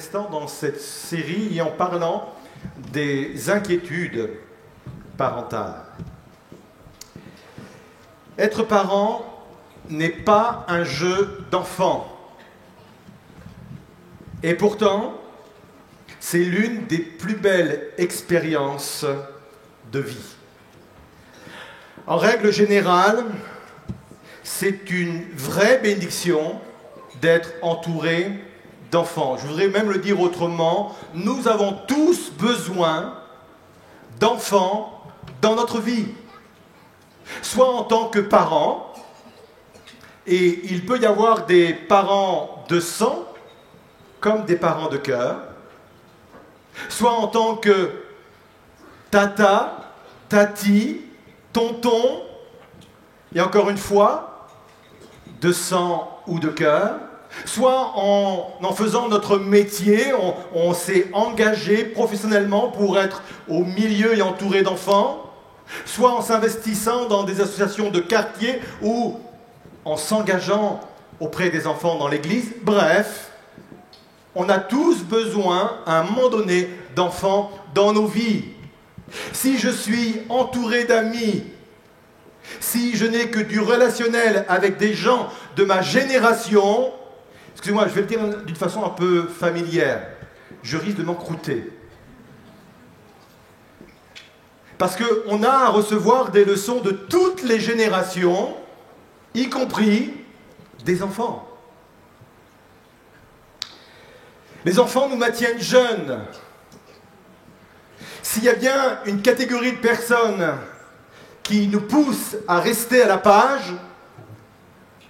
restant dans cette série et en parlant des inquiétudes parentales. Être parent n'est pas un jeu d'enfant. Et pourtant, c'est l'une des plus belles expériences de vie. En règle générale, c'est une vraie bénédiction d'être entouré d'enfants. Je voudrais même le dire autrement, nous avons tous besoin d'enfants dans notre vie. Soit en tant que parents, et il peut y avoir des parents de sang, comme des parents de cœur, soit en tant que tata, tati, tonton, et encore une fois, de sang ou de cœur, soit en faisant notre métier, on s'est engagé professionnellement pour être au milieu et entouré d'enfants, soit en s'investissant dans des associations de quartier ou en s'engageant auprès des enfants dans l'église. Bref, on a tous besoin, à un moment donné, d'enfants dans nos vies. Si je suis entouré d'amis, si je n'ai que du relationnel avec des gens de ma génération, excusez-moi, je vais le dire d'une façon un peu familière, je risque de m'encrouter. Parce qu'on a à recevoir des leçons de toutes les générations, y compris des enfants. Les enfants nous maintiennent jeunes. S'il y a bien une catégorie de personnes qui nous poussent à rester à la page,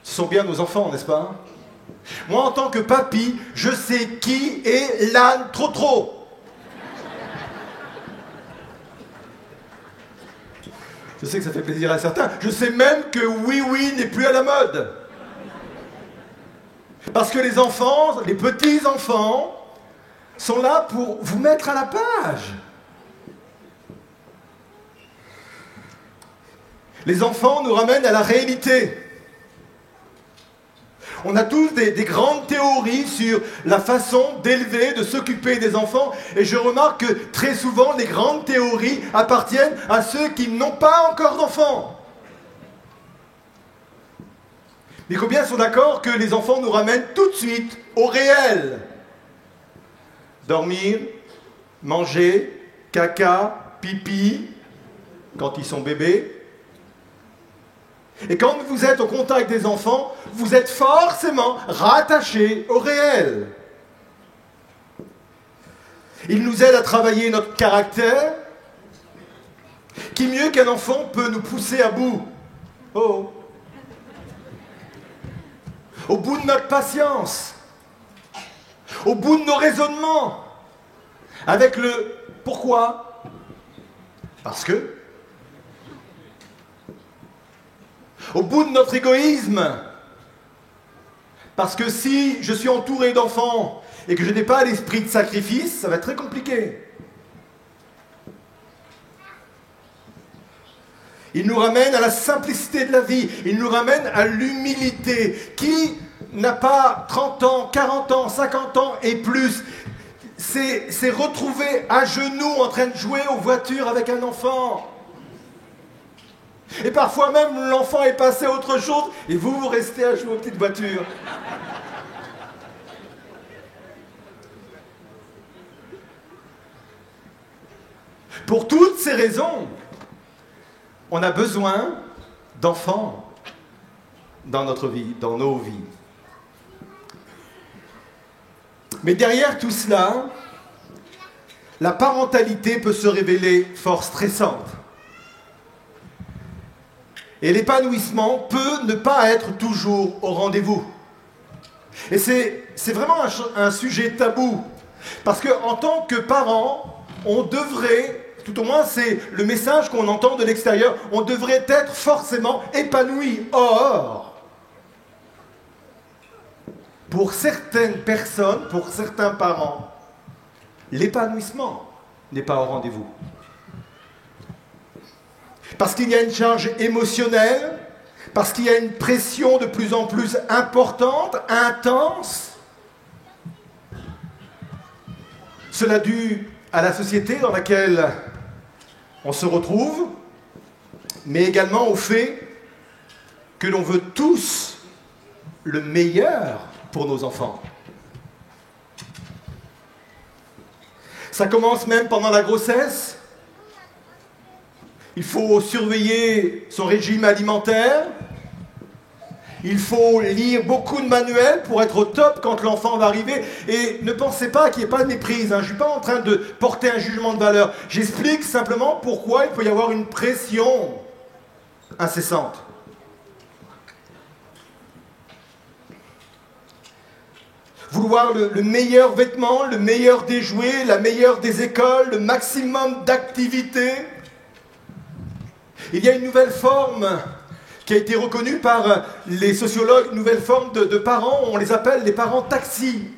ce sont bien nos enfants, n'est-ce pas? Moi, en tant que papy, je sais qui est l'âne trop. Je sais que ça fait plaisir à certains. Je sais même que oui n'est plus à la mode. Parce que les enfants, les petits-enfants, sont là pour vous mettre à la page. Les enfants nous ramènent à la réalité. On a tous des grandes théories sur la façon d'élever, de s'occuper des enfants. Et je remarque que très souvent, les grandes théories appartiennent à ceux qui n'ont pas encore d'enfants. Mais combien sont d'accord que les enfants nous ramènent tout de suite au réel? Dormir, manger, caca, pipi, quand ils sont bébés. Et quand vous êtes au contact des enfants, vous êtes forcément rattaché au réel. Ils nous aident à travailler notre caractère. Qui mieux qu'un enfant peut nous pousser à bout? Oh! Au bout de notre patience, au bout de nos raisonnements, avec le pourquoi? Parce que. Au bout de notre égoïsme, parce que si je suis entouré d'enfants et que je n'ai pas l'esprit de sacrifice, ça va être très compliqué. Il nous ramène à la simplicité de la vie, il nous ramène à l'humilité. Qui n'a pas 30 ans, 40 ans, 50 ans et plus, s'est retrouvé à genoux en train de jouer aux voitures avec un enfant. Et parfois même l'enfant est passé à autre chose et vous restez à jouer aux petites voitures. Pour toutes ces raisons, on a besoin d'enfants dans notre vie, dans nos vies. Mais derrière tout cela, la parentalité peut se révéler fort stressante. Et l'épanouissement peut ne pas être toujours au rendez-vous. Et c'est vraiment un sujet tabou. Parce qu'en tant que parent, on devrait, tout au moins c'est le message qu'on entend de l'extérieur, on devrait être forcément épanoui. Or, pour certaines personnes, pour certains parents, l'épanouissement n'est pas au rendez-vous. Parce qu'il y a une charge émotionnelle, parce qu'il y a une pression de plus en plus importante, intense. Cela dû à la société dans laquelle on se retrouve, mais également au fait que l'on veut tous le meilleur pour nos enfants. Ça commence même pendant la grossesse. Il faut surveiller son régime alimentaire. Il faut lire beaucoup de manuels pour être au top quand l'enfant va arriver. Et ne pensez pas qu'il n'y ait pas de méprise. Je ne suis pas en train de porter un jugement de valeur. J'explique simplement pourquoi il peut y avoir une pression incessante. Vouloir le meilleur vêtement, le meilleur des jouets, la meilleure des écoles, le maximum d'activités. Il y a une nouvelle forme qui a été reconnue par les sociologues, une nouvelle forme de parents, on les appelle les parents taxis.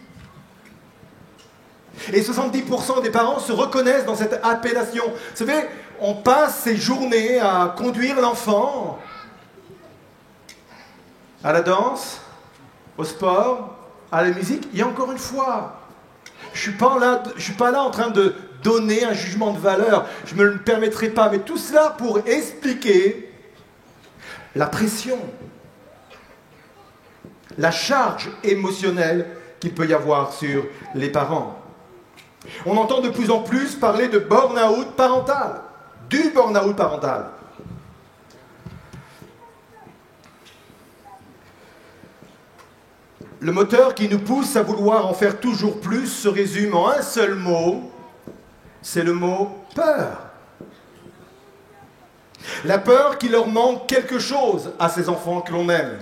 Et 70% des parents se reconnaissent dans cette appellation. Vous savez, on passe ses journées à conduire l'enfant à la danse, au sport, à la musique. Et encore une fois, je ne suis pas là en train de donner un jugement de valeur. Je ne me le permettrai pas. Mais tout cela pour expliquer la pression, la charge émotionnelle qu'il peut y avoir sur les parents. On entend de plus en plus parler de burn-out parental, du burn-out parental. Le moteur qui nous pousse à vouloir en faire toujours plus se résume en un seul mot, c'est le mot peur. La peur qu'il leur manque quelque chose à ces enfants que l'on aime.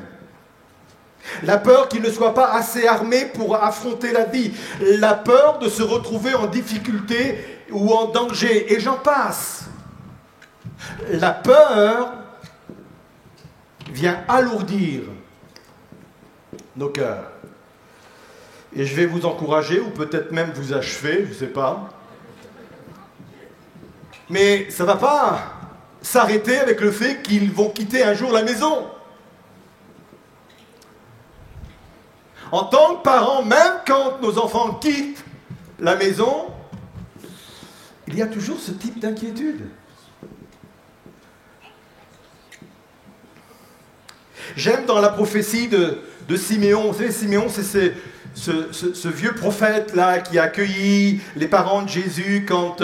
La peur qu'ils ne soient pas assez armés pour affronter la vie. La peur de se retrouver en difficulté ou en danger. Et j'en passe. La peur vient alourdir nos cœurs. Et je vais vous encourager, ou peut-être même vous achever, je ne sais pas. Mais ça ne va pas s'arrêter avec le fait qu'ils vont quitter un jour la maison. En tant que parents, même quand nos enfants quittent la maison, il y a toujours ce type d'inquiétude. J'aime dans la prophétie de Siméon, vous savez, Siméon, c'est ce vieux prophète-là qui a accueilli les parents de Jésus quand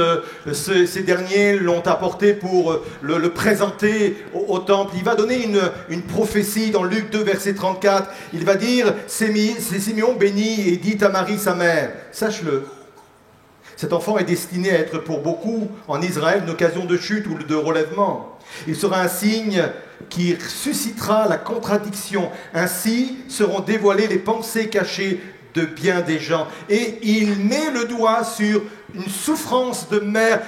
ces derniers l'ont apporté pour le présenter au temple. Il va donner une prophétie dans Luc 2, verset 34. Il va dire, c'est Siméon béni et dit à Marie sa mère, sache-le, cet enfant est destiné à être pour beaucoup en Israël une occasion de chute ou de relèvement. Il sera un signe qui suscitera la contradiction. Ainsi seront dévoilées les pensées cachées de bien des gens. Et il met le doigt sur une souffrance de mère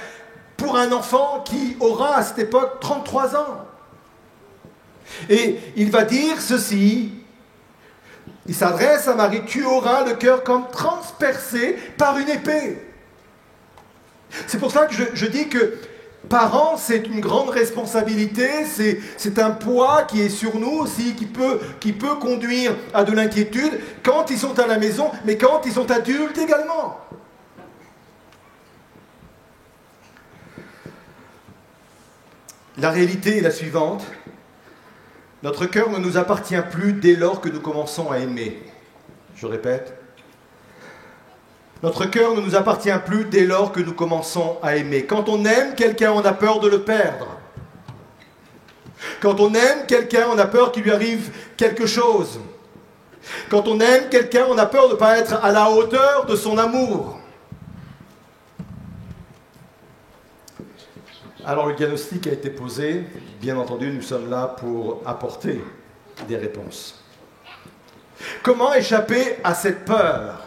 pour un enfant qui aura à cette époque 33 ans. Et il va dire ceci, il s'adresse à Marie, tu auras le cœur comme transpercé par une épée. C'est pour ça que je dis que parents, c'est une grande responsabilité, c'est un poids qui est sur nous aussi, qui peut conduire à de l'inquiétude quand ils sont à la maison, mais quand ils sont adultes également. La réalité est la suivante. Notre cœur ne nous appartient plus dès lors que nous commençons à aimer. Je répète. Notre cœur ne nous appartient plus dès lors que nous commençons à aimer. Quand on aime quelqu'un, on a peur de le perdre. Quand on aime quelqu'un, on a peur qu'il lui arrive quelque chose. Quand on aime quelqu'un, on a peur de ne pas être à la hauteur de son amour. Alors le diagnostic a été posé. Bien entendu, nous sommes là pour apporter des réponses. Comment échapper à cette peur ?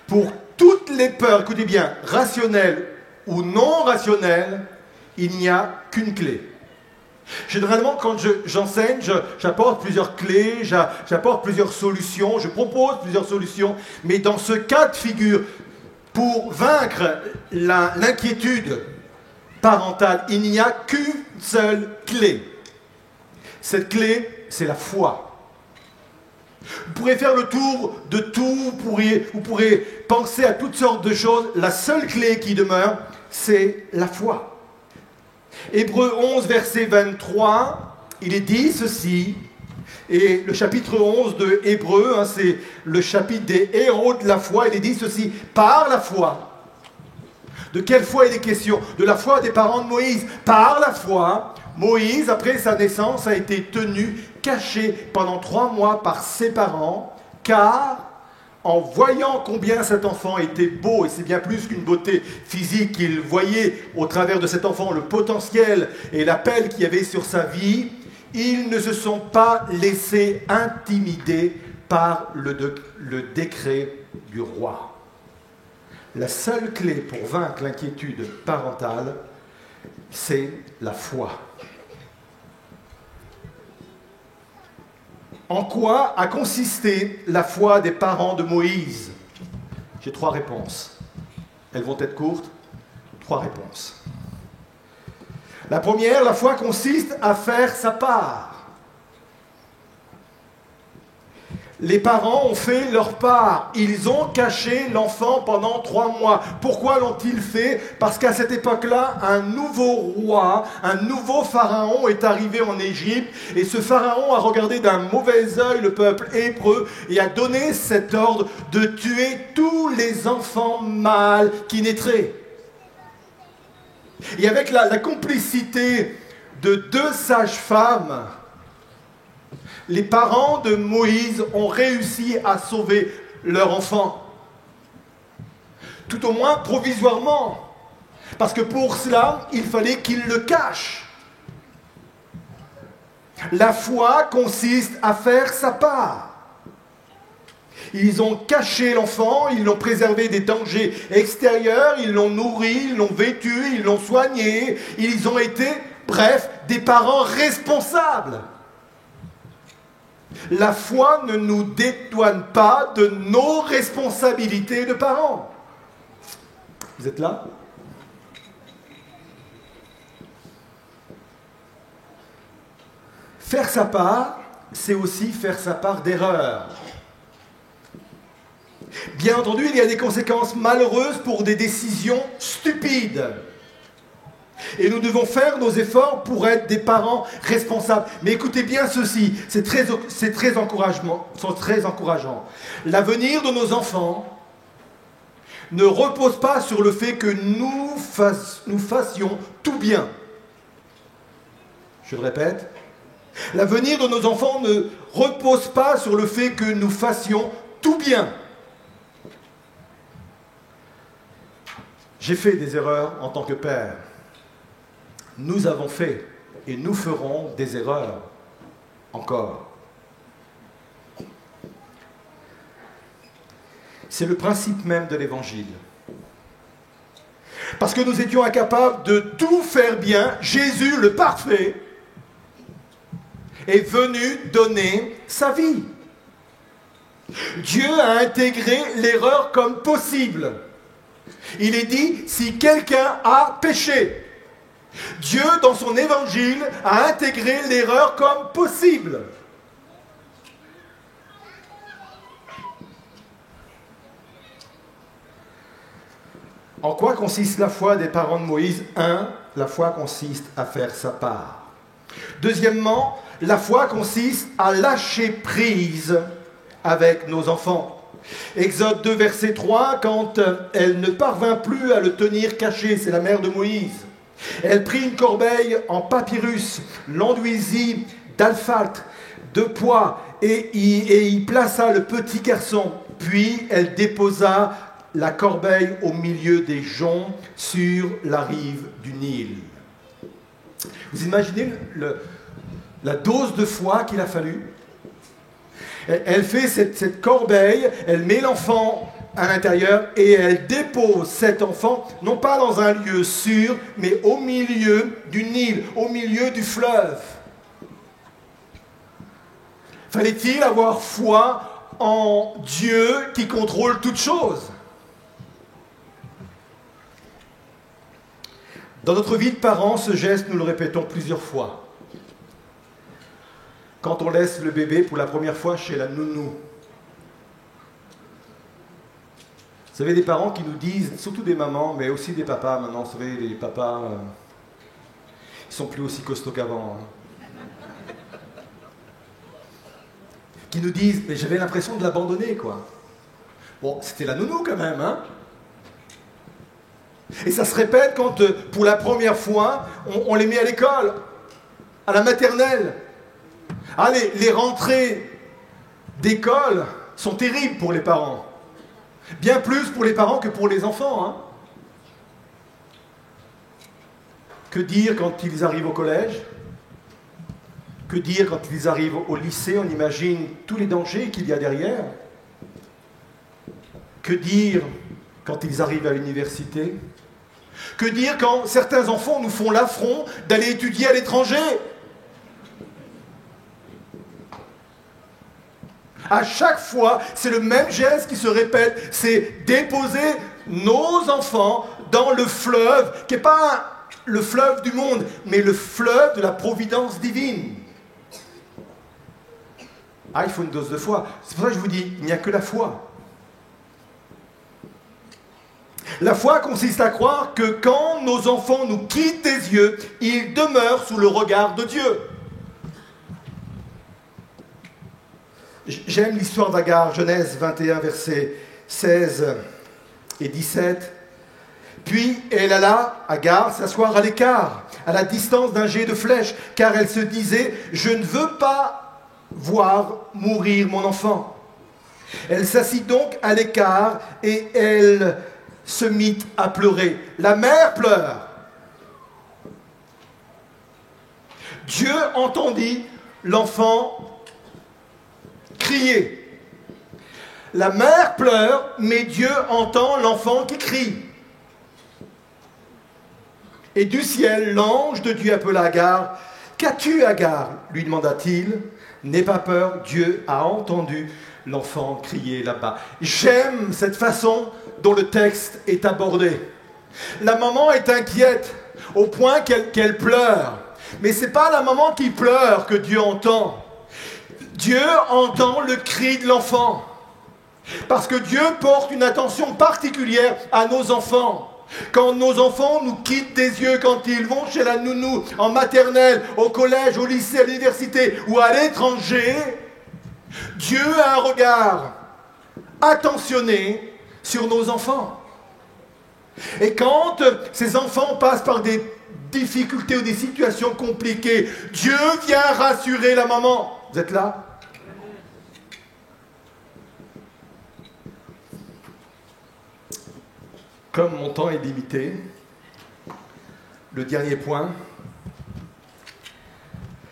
Pour toutes les peurs, écoutez bien, rationnelles ou non rationnelles, il n'y a qu'une clé. Généralement, quand j'enseigne, j'apporte plusieurs clés, j'apporte plusieurs solutions, je propose plusieurs solutions, mais dans ce cas de figure, pour vaincre l'inquiétude parentale, il n'y a qu'une seule clé. Cette clé, c'est la foi. Vous pourrez faire le tour de tout, vous pourrez penser à toutes sortes de choses. La seule clé qui demeure, c'est la foi. Hébreux 11, verset 23, il est dit ceci, et le chapitre 11 de Hébreux, c'est le chapitre des héros de la foi, il est dit ceci, par la foi. De quelle foi il est question? De la foi des parents de Moïse. Par la foi, Moïse, après sa naissance, a été tenu caché pendant 3 mois par ses parents, car en voyant combien cet enfant était beau, et c'est bien plus qu'une beauté physique, qu'il voyait au travers de cet enfant le potentiel et l'appel qu'il y avait sur sa vie, ils ne se sont pas laissés intimider par le décret du roi. La seule clé pour vaincre l'inquiétude parentale, c'est la foi. En quoi a consisté la foi des parents de Moïse? J'ai 3 réponses. Elles vont être courtes. 3 réponses. La première, la foi consiste à faire sa part. Les parents ont fait leur part. Ils ont caché l'enfant pendant 3 mois. Pourquoi l'ont-ils fait? Parce qu'à cette époque-là, un nouveau roi, un nouveau pharaon est arrivé en Égypte. Et ce pharaon a regardé d'un mauvais œil le peuple hébreu et a donné cet ordre de tuer tous les enfants mâles qui naîtraient. Et avec la complicité de 2 sages-femmes, les parents de Moïse ont réussi à sauver leur enfant. Tout au moins provisoirement. Parce que pour cela, il fallait qu'ils le cachent. La foi consiste à faire sa part. Ils ont caché l'enfant, ils l'ont préservé des dangers extérieurs, ils l'ont nourri, ils l'ont vêtu, ils l'ont soigné. Ils ont été, bref, des parents responsables. La foi ne nous dédouane pas de nos responsabilités de parents. Vous êtes là? Faire sa part, c'est aussi faire sa part d'erreur. Bien entendu, il y a des conséquences malheureuses pour des décisions stupides. Et nous devons faire nos efforts pour être des parents responsables. Mais écoutez bien ceci, c'est très encourageant. L'avenir de nos enfants ne repose pas sur le fait que nous fassions tout bien. Je le répète, l'avenir de nos enfants ne repose pas sur le fait que nous fassions tout bien. J'ai fait des erreurs en tant que père. Nous avons fait et nous ferons des erreurs encore. C'est le principe même de l'Évangile. Parce que nous étions incapables de tout faire bien, Jésus, le parfait, est venu donner sa vie. Dieu a intégré l'erreur comme possible. Il est dit, si quelqu'un a péché, Dieu, dans son évangile, a intégré l'erreur comme possible. En quoi consiste la foi des parents de Moïse? 1. La foi consiste à faire sa part. Deuxièmement, la foi consiste à lâcher prise avec nos enfants. Exode 2, verset 3, quand elle ne parvint plus à le tenir caché, c'est la mère de Moïse. Elle prit une corbeille en papyrus, l'enduisit d'asphalte, de pois, et y plaça le petit garçon. Puis elle déposa la corbeille au milieu des joncs sur la rive du Nil. Vous imaginez la dose de foi qu'il a fallu? Elle fait cette corbeille, elle met l'enfant à l'intérieur et elle dépose cet enfant, non pas dans un lieu sûr, mais au milieu du Nil, au milieu du fleuve. Fallait-il avoir foi en Dieu qui contrôle toutes choses? Dans notre vie de parents, ce geste, nous le répétons plusieurs fois. quand on laisse le bébé pour la première fois chez la nounou. Vous savez, des parents qui nous disent, surtout des mamans, mais aussi des papas maintenant, vous savez, les papas, ils sont plus aussi costauds qu'avant. Qui nous disent, mais j'avais l'impression de l'abandonner, quoi. Bon, c'était la nounou quand même, hein. Et ça se répète quand, pour la première fois, on les met à l'école, à la maternelle. Ah, les rentrées d'école sont terribles pour les parents. Bien plus pour les parents que pour les enfants. Hein. Que dire quand ils arrivent au collège? Que dire quand ils arrivent au lycée? On imagine tous les dangers qu'il y a derrière. Que dire quand ils arrivent à l'université? Que dire quand certains enfants nous font l'affront d'aller étudier à l'étranger? À chaque fois, c'est le même geste qui se répète, c'est déposer nos enfants dans le fleuve, qui n'est pas le fleuve du monde, mais le fleuve de la providence divine. Ah, il faut une dose de foi. C'est pour ça que je vous dis, il n'y a que la foi. La foi consiste à croire que quand nos enfants nous quittent des yeux, ils demeurent sous le regard de Dieu. J'aime l'histoire d'Agar, Genèse 21, versets 16 et 17. Puis elle alla, Agar, s'asseoir à l'écart, à la distance d'un jet de flèche, car elle se disait, je ne veux pas voir mourir mon enfant. Elle s'assit donc à l'écart et elle se mit à pleurer. La mère pleure. Dieu entendit l'enfant crier. La mère pleure, mais Dieu entend l'enfant qui crie. Et du ciel, l'ange de Dieu appela Agar. Qu'as-tu, Agar? Lui demanda-t-il. N'aie pas peur, Dieu a entendu l'enfant crier là-bas. J'aime cette façon dont le texte est abordé. La maman est inquiète au point qu'elle pleure. Mais ce n'est pas la maman qui pleure que Dieu entend. Dieu entend le cri de l'enfant. Parce que Dieu porte une attention particulière à nos enfants. Quand nos enfants nous quittent des yeux, quand ils vont chez la nounou, en maternelle, au collège, au lycée, à l'université ou à l'étranger, Dieu a un regard attentionné sur nos enfants. Et quand ces enfants passent par des difficultés ou des situations compliquées, Dieu vient rassurer la maman. Vous êtes là? Comme mon temps est limité, le dernier point,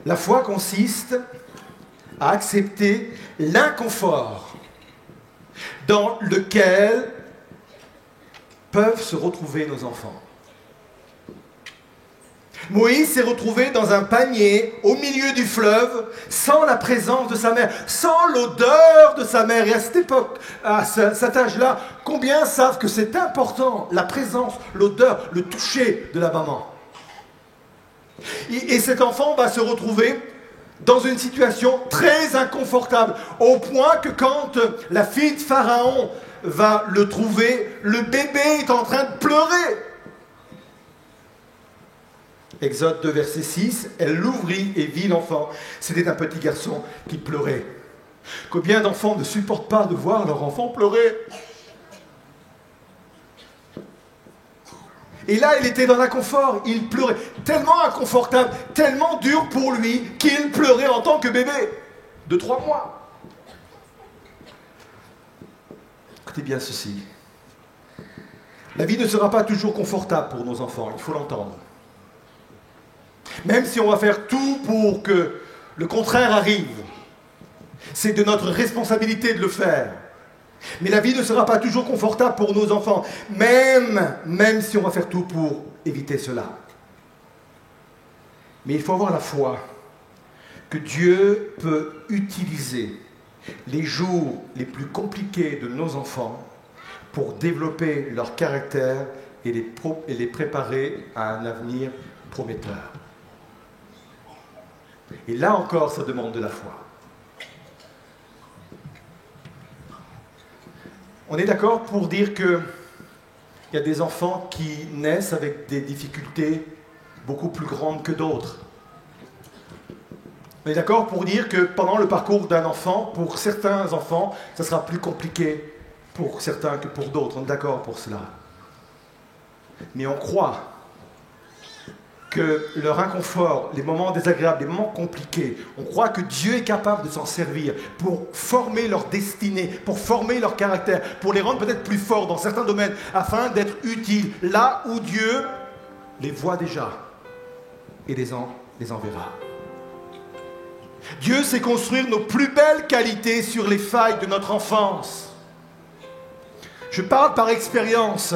la foi consiste à accepter l'inconfort dans lequel peuvent se retrouver nos enfants. Moïse s'est retrouvé dans un panier au milieu du fleuve, sans la présence de sa mère, sans l'odeur de sa mère. Et à cette époque, à cet âge-là, combien savent que c'est important, la présence, l'odeur, le toucher de la maman? Et cet enfant va se retrouver dans une situation très inconfortable, au point que quand la fille de Pharaon va le trouver, le bébé est en train de pleurer. Exode 2, verset 6, elle l'ouvrit et vit l'enfant. C'était un petit garçon qui pleurait. Combien d'enfants ne supportent pas de voir leur enfant pleurer? Et là, il était dans l'inconfort, il pleurait. Tellement inconfortable, tellement dur pour lui, qu'il pleurait en tant que bébé de 3 mois. Écoutez bien ceci. La vie ne sera pas toujours confortable pour nos enfants, il faut l'entendre. Même si on va faire tout pour que le contraire arrive, c'est de notre responsabilité de le faire. Mais la vie ne sera pas toujours confortable pour nos enfants, même si on va faire tout pour éviter cela. Mais il faut avoir la foi que Dieu peut utiliser les jours les plus compliqués de nos enfants pour développer leur caractère et les préparer à un avenir prometteur. Et là encore, ça demande de la foi. On est d'accord pour dire qu'il y a des enfants qui naissent avec des difficultés beaucoup plus grandes que d'autres. On est d'accord pour dire que pendant le parcours d'un enfant, pour certains enfants, ça sera plus compliqué pour certains que pour d'autres. On est d'accord pour cela. Mais on croit que leur inconfort, les moments désagréables, les moments compliqués, on croit que Dieu est capable de s'en servir pour former leur destinée, pour former leur caractère, pour les rendre peut-être plus forts dans certains domaines, afin d'être utiles là où Dieu les voit déjà et les enverra. Dieu sait construire nos plus belles qualités sur les failles de notre enfance. Je parle par expérience.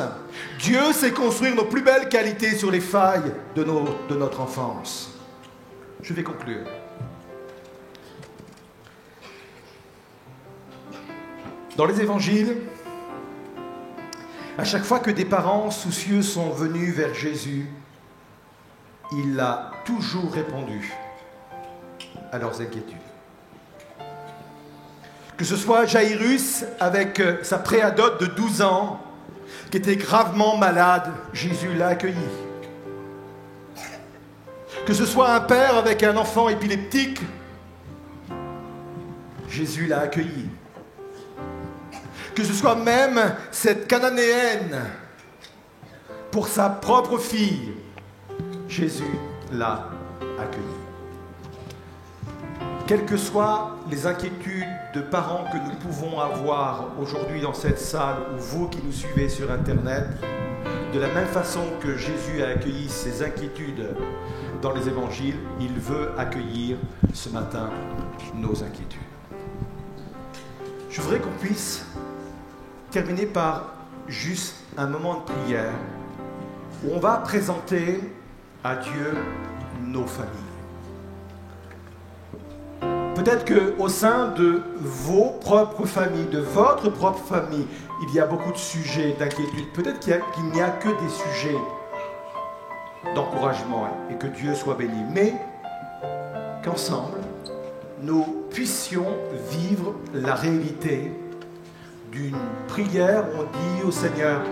Dieu sait construire nos plus belles qualités sur les failles de notre enfance. Je vais conclure. Dans les évangiles, à chaque fois que des parents soucieux sont venus vers Jésus, il a toujours répondu à leurs inquiétudes. Que ce soit Jairus avec sa préadote de 12 ans, qui était gravement malade, Jésus l'a accueilli. Que ce soit un père avec un enfant épileptique, Jésus l'a accueilli. Que ce soit même cette Cananéenne pour sa propre fille, Jésus l'a accueilli. Quelles que soient les inquiétudes de parents que nous pouvons avoir aujourd'hui dans cette salle, ou vous qui nous suivez sur Internet, de la même façon que Jésus a accueilli ses inquiétudes dans les évangiles, il veut accueillir ce matin nos inquiétudes. Je voudrais qu'on puisse terminer par juste un moment de prière où on va présenter à Dieu nos familles. Peut-être qu'au sein de vos propres familles, de votre propre famille, il y a beaucoup de sujets d'inquiétude. Peut-être qu'il n'y a que des sujets d'encouragement et que Dieu soit béni. Mais qu'ensemble, nous puissions vivre la réalité d'une prière où on dit au Seigneur,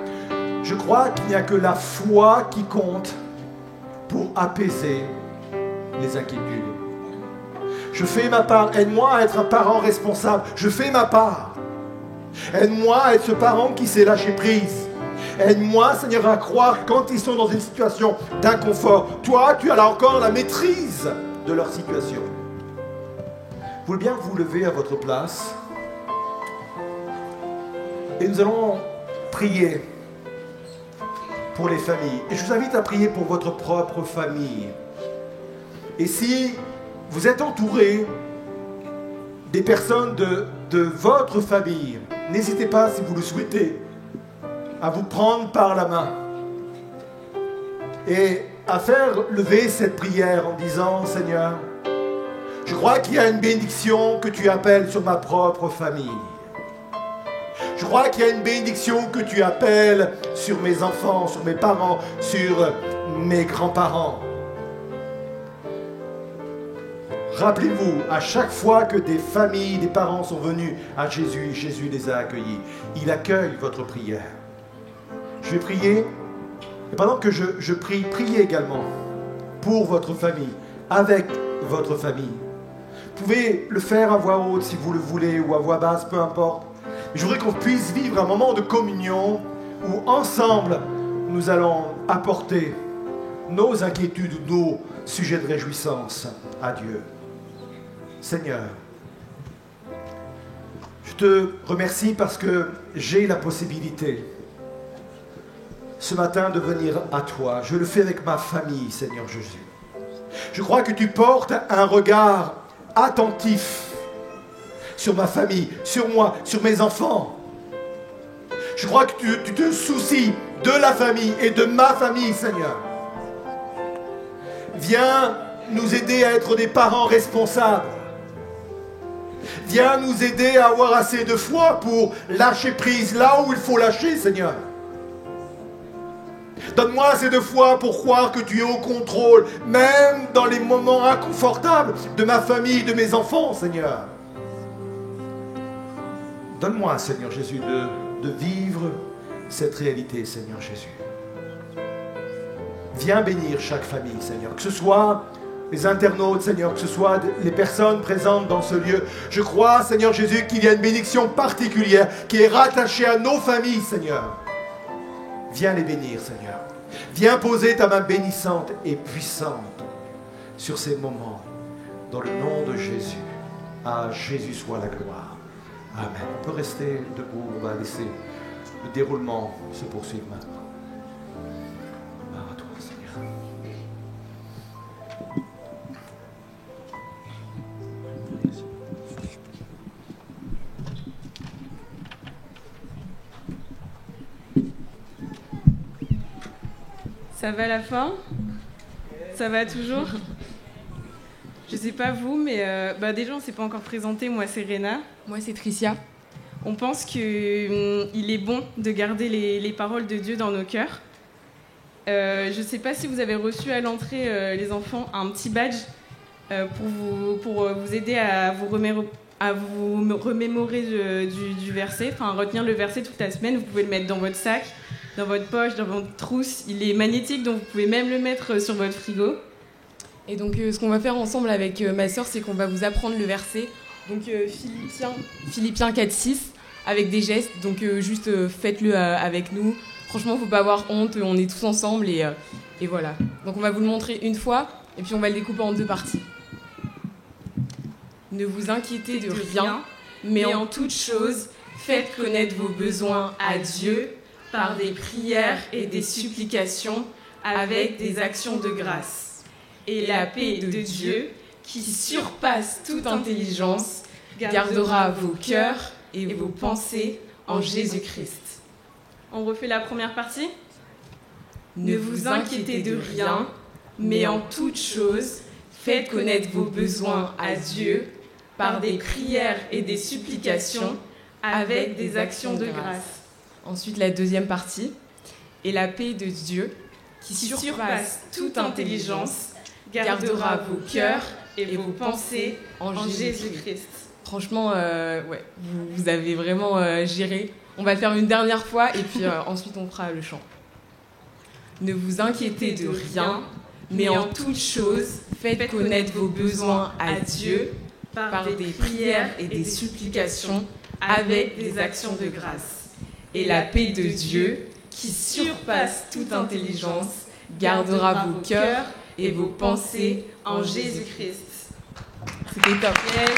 je crois qu'il n'y a que la foi qui compte pour apaiser les inquiétudes. Je fais ma part. Aide-moi à être un parent responsable. Je fais ma part. Aide-moi à être ce parent qui sait lâcher prise. Aide-moi, Seigneur, à croire quand ils sont dans une situation d'inconfort. Toi, tu as là encore la maîtrise de leur situation. Vous voulez bien vous lever à votre place. Et nous allons prier pour les familles. Et je vous invite à prier pour votre propre famille. Et si vous êtes entouré des personnes de votre famille, n'hésitez pas, si vous le souhaitez, à vous prendre par la main et à faire lever cette prière en disant, Seigneur, je crois qu'il y a une bénédiction que tu appelles sur ma propre famille. Je crois qu'il y a une bénédiction que tu appelles sur mes enfants, sur mes parents, sur mes grands-parents. Rappelez-vous, à chaque fois que des familles, des parents sont venus à Jésus, Jésus les a accueillis. Il accueille votre prière. Je vais prier. Et pendant que je prie, priez également pour votre famille, avec votre famille. Vous pouvez le faire à voix haute si vous le voulez, ou à voix basse, peu importe. Mais je voudrais qu'on puisse vivre un moment de communion où ensemble, nous allons apporter nos inquiétudes, nos sujets de réjouissance à Dieu. Seigneur, je te remercie parce que j'ai la possibilité ce matin de venir à toi. Je le fais avec ma famille, Seigneur Jésus. Je crois que tu portes un regard attentif sur ma famille, sur moi, sur mes enfants. Je crois que tu te soucies de la famille et de ma famille, Seigneur. Viens nous aider à être des parents responsables. Viens nous aider à avoir assez de foi pour lâcher prise là où il faut lâcher, Seigneur. Donne-moi assez de foi pour croire que tu es au contrôle, même dans les moments inconfortables de ma famille, de mes enfants, Seigneur. Donne-moi, Seigneur Jésus, de vivre cette réalité, Seigneur Jésus. Viens bénir chaque famille, Seigneur, que ce soit les internautes, Seigneur, que ce soit les personnes présentes dans ce lieu. Je crois, Seigneur Jésus, qu'il y a une bénédiction particulière qui est rattachée à nos familles, Seigneur. Viens les bénir, Seigneur. Viens poser ta main bénissante et puissante sur ces moments. Dans le nom de Jésus. À Jésus soit la gloire. Amen. On peut rester debout, on va laisser le déroulement se poursuivre maintenant. À toi, Seigneur. Ça va la forme? Ça va toujours? Je sais pas vous, mais déjà on s'est pas encore présenté. Moi c'est Réna. Moi c'est Tricia. On pense qu'il est bon de garder les paroles de Dieu dans nos cœurs. Je sais pas si vous avez reçu à l'entrée, les enfants, un petit badge pour vous aider à vous remémorer du verset, enfin retenir le verset toute la semaine. Vous pouvez le mettre dans votre sac, dans votre poche, dans votre trousse. Il est magnétique, donc vous pouvez même le mettre sur votre frigo. Et donc ce qu'on va faire ensemble avec ma sœur, c'est qu'on va vous apprendre le verset. Donc Philippiens 4,6 avec des gestes. Donc juste faites-le avec nous. Franchement, faut pas avoir honte. On est tous ensemble et voilà. Donc on va vous le montrer une fois et puis on va le découper en 2 parties. Ne vous inquiétez de rien, mais en toute chose, faites connaître vos besoins à Dieu par des prières et des supplications avec des actions de grâce. Et la paix de Dieu, qui surpasse toute intelligence, gardera vos cœurs et vos pensées en Jésus-Christ. On refait la première partie. Ne vous inquiétez de rien, mais en toute chose, faites connaître vos besoins à Dieu par des prières et des supplications avec des actions de grâce. Ensuite, la deuxième partie. Et la paix de Dieu, qui surpasse toute intelligence, gardera vos cœurs et vos pensées en Jésus-Christ. Franchement, vous avez vraiment géré. On va le faire une dernière fois et puis ensuite on fera le chant. Ne vous inquiétez de rien, mais en toute chose, faites connaître vos besoins à Dieu par des prières et des supplications avec des actions de grâce. Et la paix de Dieu, qui surpasse toute intelligence, gardera vos cœurs et vos pensées en Jésus-Christ. C'était top. Yes.